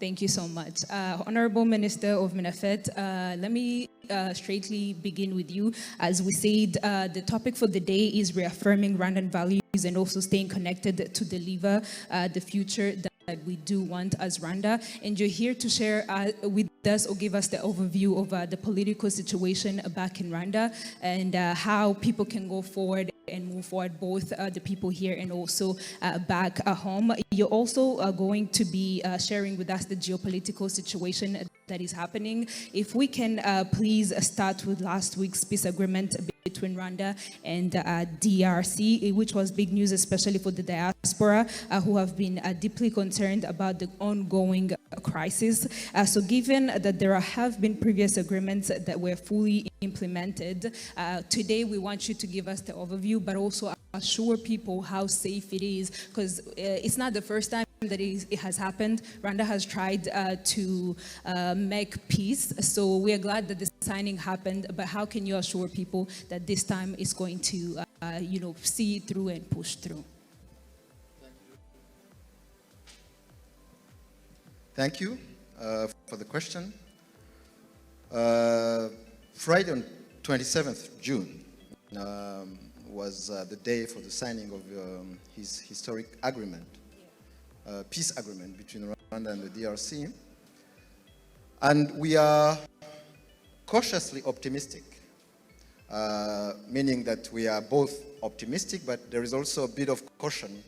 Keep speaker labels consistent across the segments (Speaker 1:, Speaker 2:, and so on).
Speaker 1: Thank you so much. Honorable Minister of Minafet, let me straightly begin with you. As we said, the topic for the day is reaffirming Rwandan values and also staying connected to deliver the future that we do want as Rwanda. And you're here to share with us or give us the overview of the political situation back in Rwanda and how people can go forward and move forward, both the people here and also back home. You're also going to be sharing with us the geopolitical situation that is happening. If we can please start with last week's peace agreement between Rwanda and DRC, which was big news, especially for the diaspora who have been deeply concerned about the ongoing crisis. So given that there have been previous agreements that were fully implemented, today we want you to give us the overview, but also assure people how safe it is, because it's not the first time that it has happened. Rwanda has tried to make peace, so we are glad that the signing happened, but how can you assure people that this time is going to see it through and push through?
Speaker 2: Thank you for the question. Friday on 27th June was the day for the signing of his historic agreement, peace agreement between Rwanda and the DRC. And we are cautiously optimistic, meaning that we are both optimistic, but there is also a bit of caution,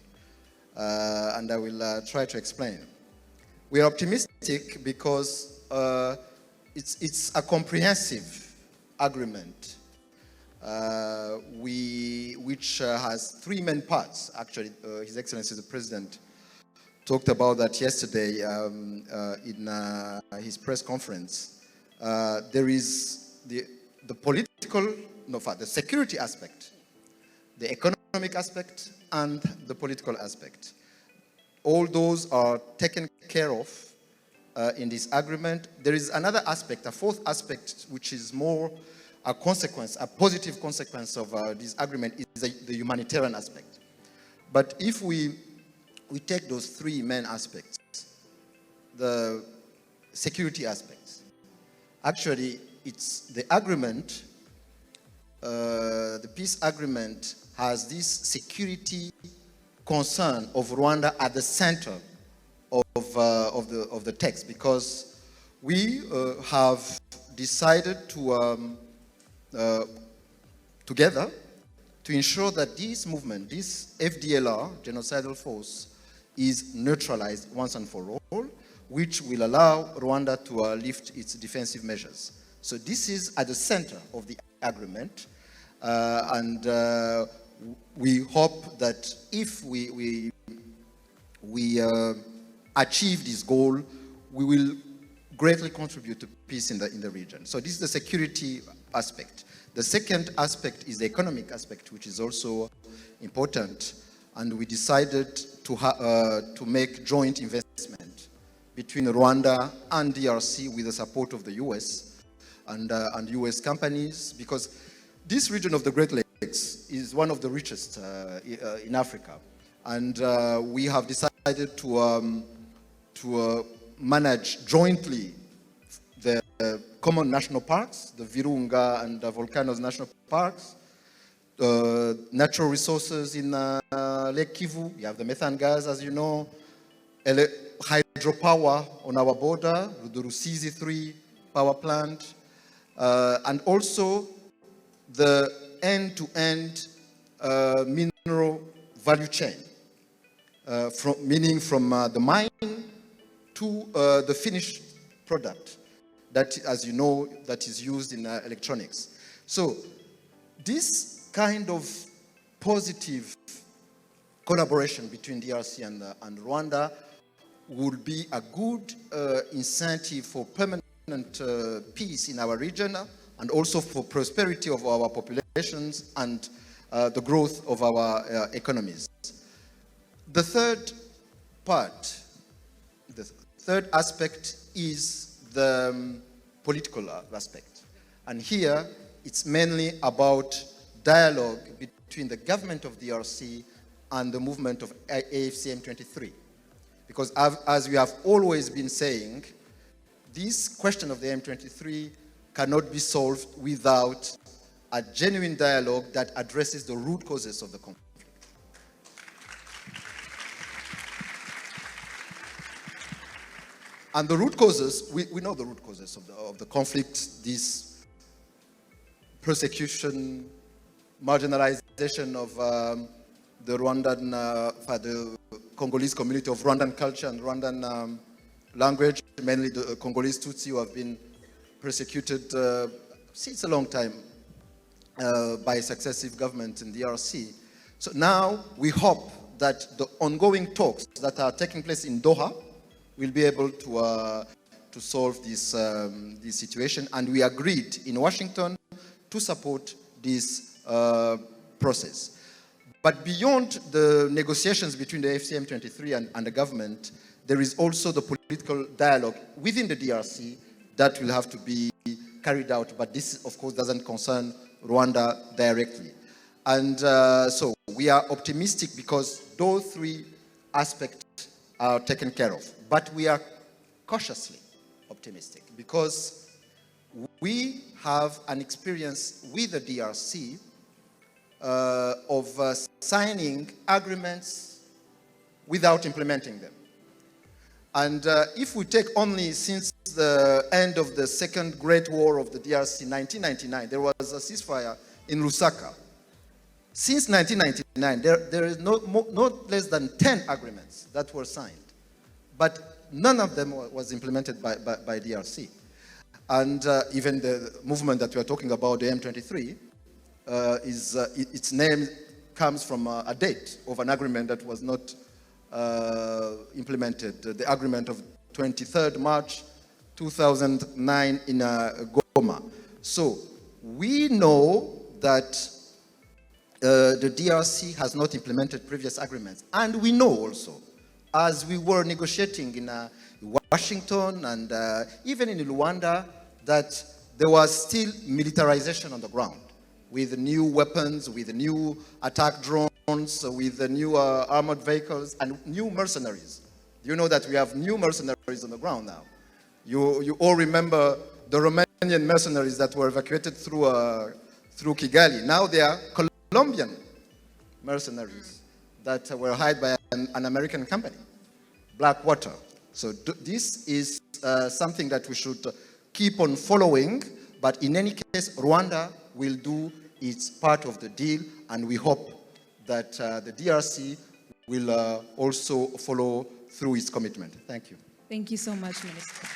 Speaker 2: and I will try to explain. We are optimistic because it's a comprehensive agreement which has three main parts. Actually, His Excellency the President talked about that yesterday in his press conference. There is the security aspect, the economic aspect, and the political aspect. All those are taken care of in this agreement. There is another aspect, a fourth aspect, which is more a consequence, a positive consequence of this agreement, is the humanitarian aspect. But if we take those three main aspects, the security aspects, actually it's the agreement, the peace agreement has this security concern of Rwanda at the center of the text, because we have decided to together to ensure that this movement, this FDLR, genocidal force, is neutralized once and for all, which will allow Rwanda to lift its defensive measures. So this is at the center of the agreement, and we hope that if we achieve this goal, we will greatly contribute to peace in the region. So this is the security aspect. The second aspect is the economic aspect, which is also important, and we decided to make joint investment between Rwanda and DRC with the support of the US and US companies, because this region of the Great Lakes is one of the richest in Africa, and we have decided to manage jointly the common national parks, the Virunga and the Volcanoes National Parks, natural resources in Lake Kivu. You have the methane gas, as you know, hydropower on our border, the Rusizi 3 power plant, and also the end-to-end mineral value chain, meaning from the mine to the finished product that, as you know, that is used in electronics. So this kind of positive collaboration between DRC and Rwanda would be a good incentive for permanent peace in our region, and also for prosperity of our populations and the growth of our economies. The third part, the third aspect is the political aspect. And here, it's mainly about dialogue between the government of DRC and the movement of AFCM 23. Because as we have always been saying, this question of the M23 cannot be solved without a genuine dialogue that addresses the root causes of the conflict. And the root causes, we know the root causes of the conflict, this persecution, marginalization of the Rwandan, the Congolese community of Rwandan culture and Rwandan language, mainly the Congolese Tutsi who have been persecuted since a long time by successive governments in the DRC. So now we hope that the ongoing talks that are taking place in Doha will be able to solve this situation, and we agreed in Washington to support this process. But beyond the negotiations between the FCM23 and the government, there is also the political dialogue within the DRC that will have to be carried out, but this, of course, doesn't concern Rwanda directly. And so we are optimistic because those three aspects are taken care of. But we are cautiously optimistic because we have an experience with the DRC of signing agreements without implementing them. And if we take only since the end of the Second Great War of the DRC, 1999, there was a ceasefire in Lusaka. Since 1999, there is no less than 10 agreements that were signed. But none of them was implemented by DRC. And even the movement that we are talking about, the M23, its name comes from a date of an agreement that was not implemented, the agreement of 23rd March 2009 in Goma. So we know that the DRC has not implemented previous agreements. And we know also, as we were negotiating in Washington and even in Rwanda, that there was still militarization on the ground with new weapons, with new attack drones, with the new armored vehicles and new mercenaries. You know that we have new mercenaries on the ground now. You all remember the Romanian mercenaries that were evacuated through Kigali. Now they are Colombian mercenaries that were hired by an American company, Blackwater. So this is something that we should keep on following, but in any case, Rwanda will do its part of the deal, and we hope that the DRC will also follow through its commitment. Thank you.
Speaker 1: Thank you so much, Minister.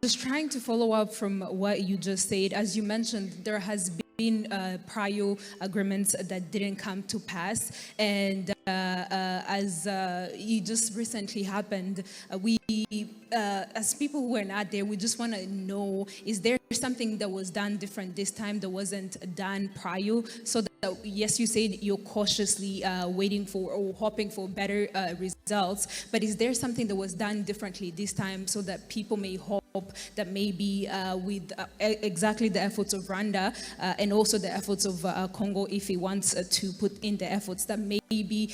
Speaker 1: Just trying to follow up from what you just said, as you mentioned, there has been prior agreements that didn't come to pass, and as it just recently happened, we, as people who were not there, we just want to know, is there something that was done different this time that wasn't done prior, so that, yes, you said you're cautiously waiting for or hoping for better results, but is there something that was done differently this time so that people may hope that maybe with exactly the efforts of Rwanda and also the efforts of Congo, if it wants to put in the efforts, that maybe